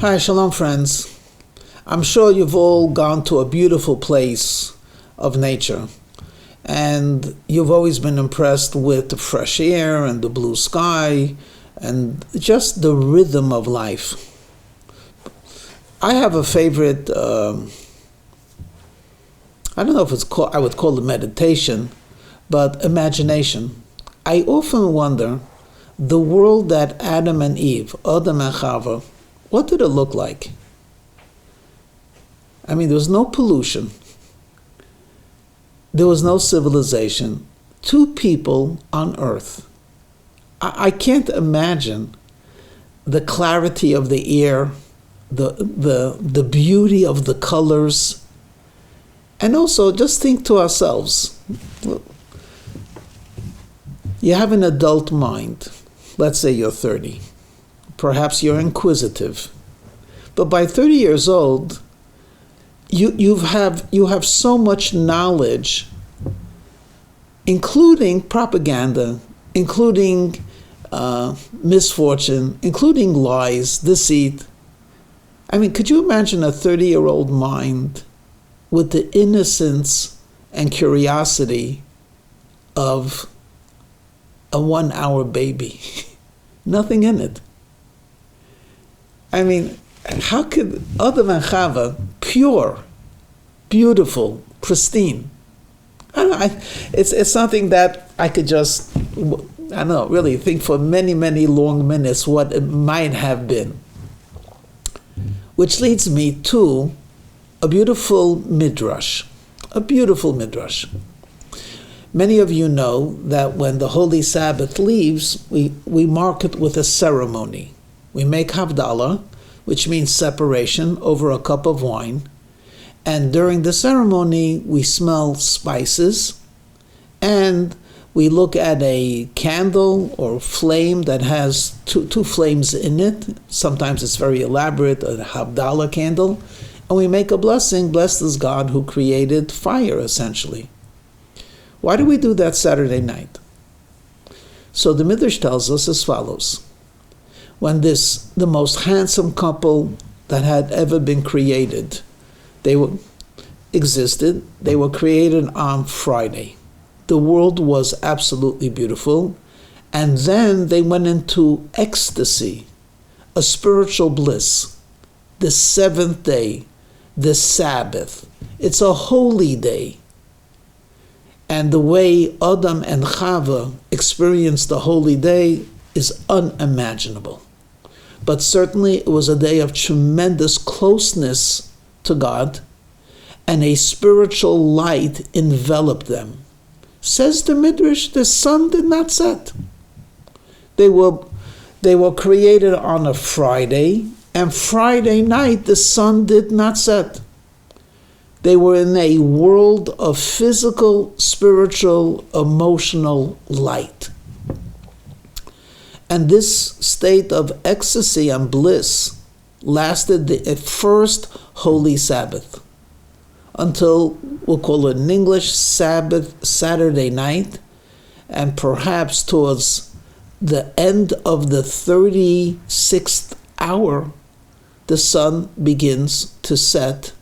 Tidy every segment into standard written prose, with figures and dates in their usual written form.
Hi, shalom friends. I'm sure you've all gone to a beautiful place of nature and you've always been impressed with the fresh air and the blue sky and just the rhythm of life. I have a favorite, I don't know if I would call it meditation, but imagination. I often wonder, the world that Adam and Eve, Adam and Chava, what did it look like? I mean, there was no pollution. There was no civilization. Two people on earth. I can't imagine the clarity of the air, the beauty of the colors. And also, just think to ourselves. You have an adult mind. Let's say you're 30. Perhaps you're inquisitive. But by 30 years old, you have so much knowledge, including propaganda, including misfortune, including lies, deceit. I mean, could you imagine a 30-year-old mind with the innocence and curiosity of a 1-hour baby? Nothing in it. I mean, how could Adam and Chava, pure, beautiful, pristine? I don't know, it's something that I could just, I don't know, really think for many, many long minutes what it might have been. Which leads me to a beautiful midrash. A beautiful midrash. Many of you know that when the Holy Sabbath leaves, we mark it with a ceremony. We make Havdalah, which means separation, over a cup of wine. And during the ceremony, we smell spices, and we look at a candle or flame that has two flames in it. Sometimes it's very elaborate, a Havdalah candle. And we make a blessing, blessed is God who created fire, essentially. Why do we do that Saturday night? So the Midrash tells us as follows. When the most handsome couple that had ever been created, they were created on Friday. The world was absolutely beautiful. And then they went into ecstasy, a spiritual bliss. The seventh day, the Sabbath. It's a holy day. And the way Adam and Chava experienced the holy day is unimaginable. But certainly it was a day of tremendous closeness to God, and a spiritual light enveloped them. Says the Midrash, the sun did not set. They were created on a Friday, and Friday night the sun did not set. They were in a world of physical, spiritual, emotional light. And this state of ecstasy and bliss lasted the first Holy Sabbath until, we'll call it in English, Saturday night, and perhaps towards the end of the 36th hour, the sun begins to set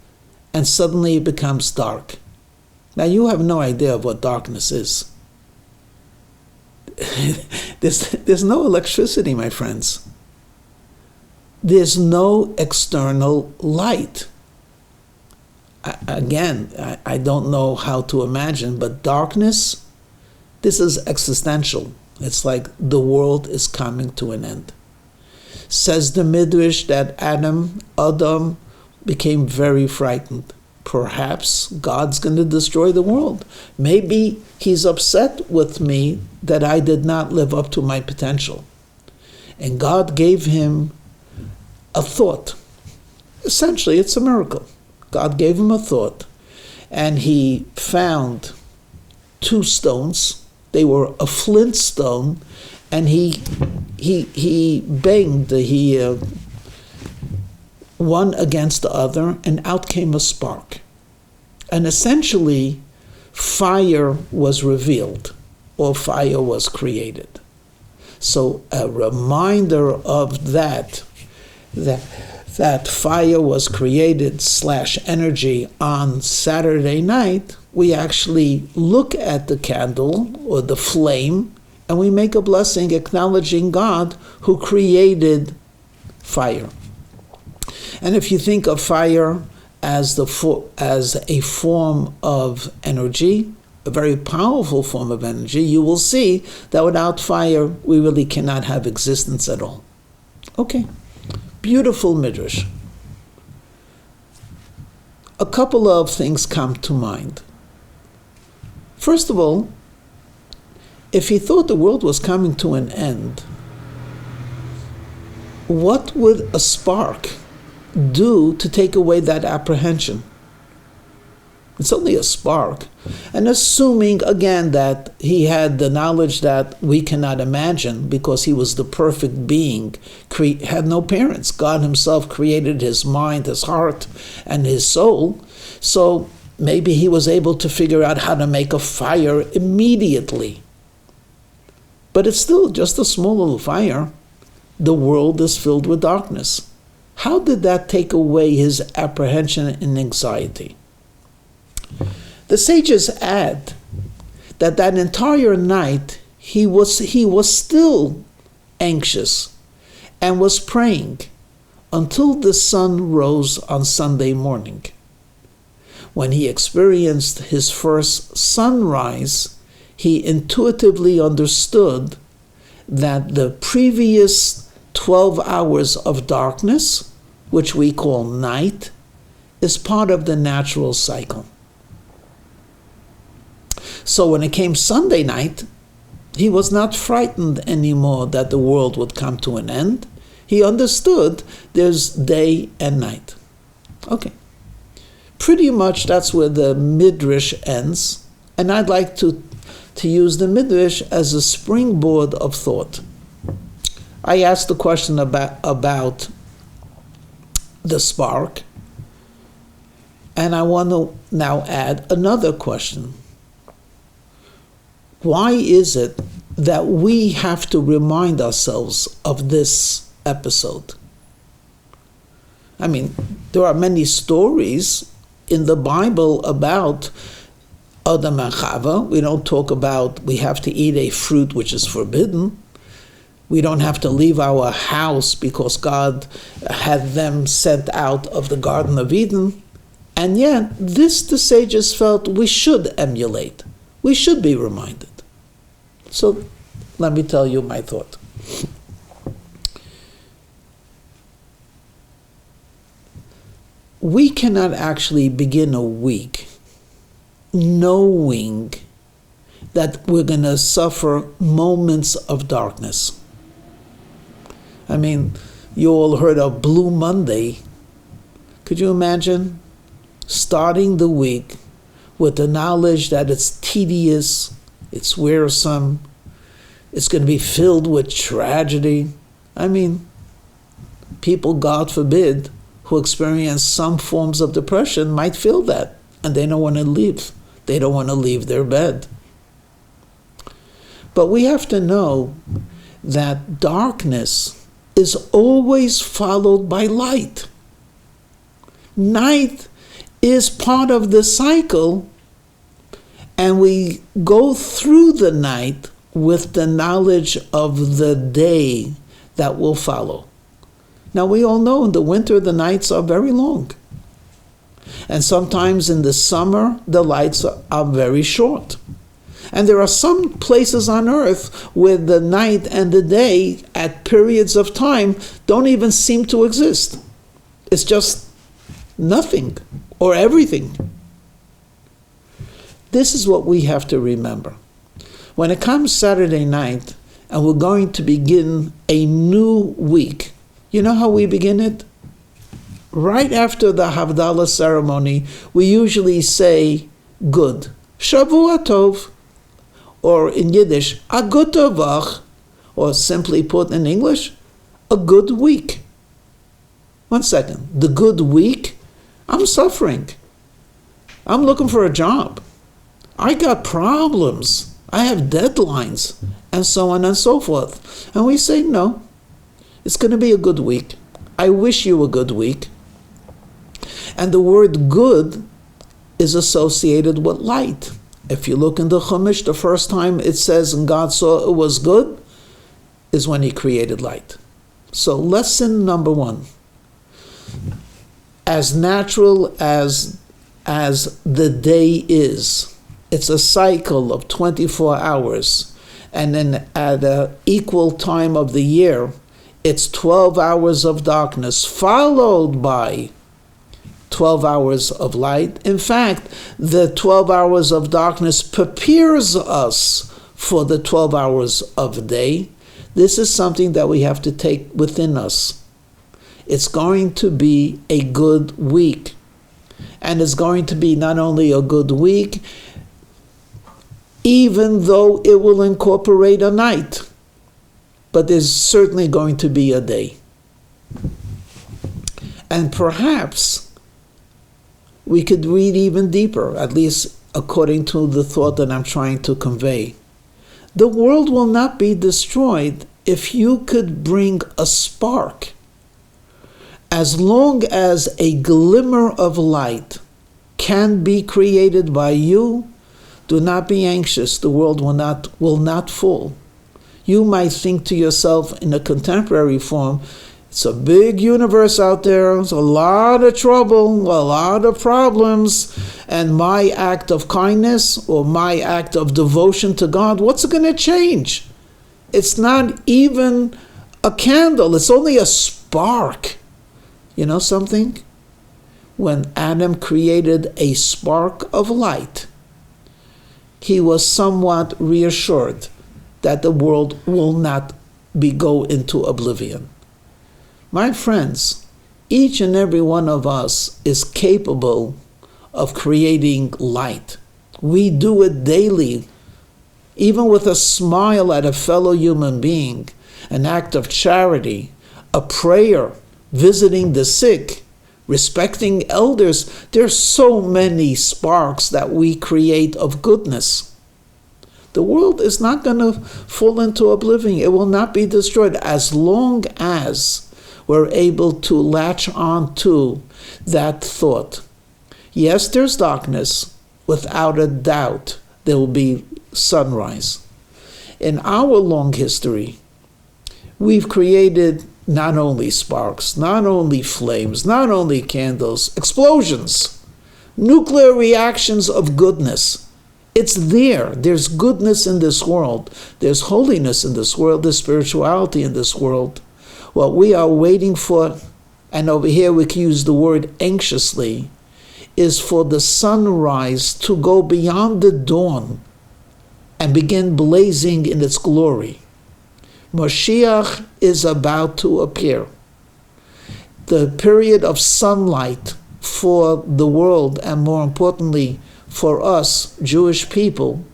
and suddenly it becomes dark. Now you have no idea of what darkness is. There's no electricity, my friends. There's no external light. I don't know how to imagine, but darkness, this is existential. It's like the world is coming to an end. Says the Midrash that Adam became very frightened. Perhaps God's going to destroy the world. Maybe he's upset with me that I did not live up to my potential. And God gave him a thought. Essentially, it's a miracle. God gave him a thought, and he found 2 stones. They were a flint stone, and he banged one against the other, and out came a spark. And essentially, fire was revealed, or fire was created. So a reminder of that that fire was created / energy on Saturday night, we actually look at the candle or the flame and we make a blessing acknowledging God who created fire. And if you think of fire as a form of energy, a very powerful form of energy, you will see that without fire, we really cannot have existence at all. Okay, beautiful midrash. A couple of things come to mind. First of all, if he thought the world was coming to an end, what would a spark do to take away that apprehension? It's only a spark. And assuming, again, that he had the knowledge that we cannot imagine because he was the perfect being, had no parents. God himself created his mind, his heart, and his soul. So maybe he was able to figure out how to make a fire immediately. But it's still just a small little fire. The world is filled with darkness. How did that take away his apprehension and anxiety? The sages add that entire night he was still anxious and was praying until the sun rose on Sunday morning. When he experienced his first sunrise, he intuitively understood that the previous 12 hours of darkness, which we call night, is part of the natural cycle. So when it came Sunday night, he was not frightened anymore that the world would come to an end. He understood there's day and night. Okay. Pretty much that's where the midrash ends, and I'd like to use the midrash as a springboard of thought. I asked the question about the spark, and I want to now add another question. Why is it that we have to remind ourselves of this episode? I mean, there are many stories in the Bible about Adam and Chava. We don't talk about we have to eat a fruit which is forbidden. We don't have to leave our house because God had them sent out of the Garden of Eden. And yet, this the sages felt we should emulate. We should be reminded. So, let me tell you my thought. We cannot actually begin a week knowing that we're going to suffer moments of darkness. I mean, you all heard of Blue Monday. Could you imagine starting the week with the knowledge that it's tedious, it's wearisome, it's going to be filled with tragedy? I mean, people, God forbid, who experience some forms of depression might feel that, and they don't want to leave. They don't want to leave their bed. But we have to know that darkness is always followed by light. Night is part of the cycle, and we go through the night with the knowledge of the day that will follow. Now, we all know in the winter the nights are very long. And sometimes in the summer the lights are very short. And there are some places on earth where the night and the day at periods of time don't even seem to exist. It's just nothing or everything. This is what we have to remember. When it comes Saturday night and we're going to begin a new week, you know how we begin it? Right after the Havdalah ceremony, we usually say, good. Shavua Tov. Or in Yiddish, a good tovach, or simply put in English, a good week. 1 second, the good week? I'm suffering. I'm looking for a job. I got problems. I have deadlines, and so on and so forth. And we say, no, it's going to be a good week. I wish you a good week. And the word good is associated with light. If you look in the Chumash, the first time it says, and God saw it was good, is when he created light. So lesson number 1. As natural as the day is, it's a cycle of 24 hours. And then at the equal time of the year, it's 12 hours of darkness, followed by 12 hours of light. In fact, the 12 hours of darkness prepares us for the 12 hours of day. This is something that we have to take within us. It's going to be a good week. And it's going to be not only a good week, even though it will incorporate a night, but there's certainly going to be a day. And perhaps we could read even deeper, at least according to the thought that I'm trying to convey. The world will not be destroyed if you could bring a spark. As long as a glimmer of light can be created by you, do not be anxious. The world will not fall. You might think to yourself in a contemporary form, it's a big universe out there, there's a lot of trouble, a lot of problems, and my act of kindness or my act of devotion to God, what's it going to change? It's not even a candle, it's only a spark. You know something? When Adam created a spark of light, he was somewhat reassured that the world will not go into oblivion. My friends, each and every one of us is capable of creating light. We do it daily, even with a smile at a fellow human being, an act of charity, a prayer, visiting the sick, respecting elders. There's so many sparks that we create of goodness. The world is not going to fall into oblivion. It will not be destroyed as long as we're able to latch on to that thought. Yes, there's darkness. Without a doubt, there will be sunrise. In our long history, we've created not only sparks, not only flames, not only candles, explosions, nuclear reactions of goodness. It's there. There's goodness in this world. There's holiness in this world. There's spirituality in this world. What we are waiting for, and over here we can use the word anxiously, is for the sunrise to go beyond the dawn and begin blazing in its glory. Mashiach is about to appear. The period of sunlight for the world, and more importantly for us, Jewish people,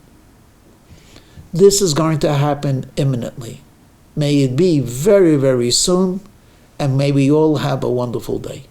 this is going to happen imminently. May it be very, very soon, and may we all have a wonderful day.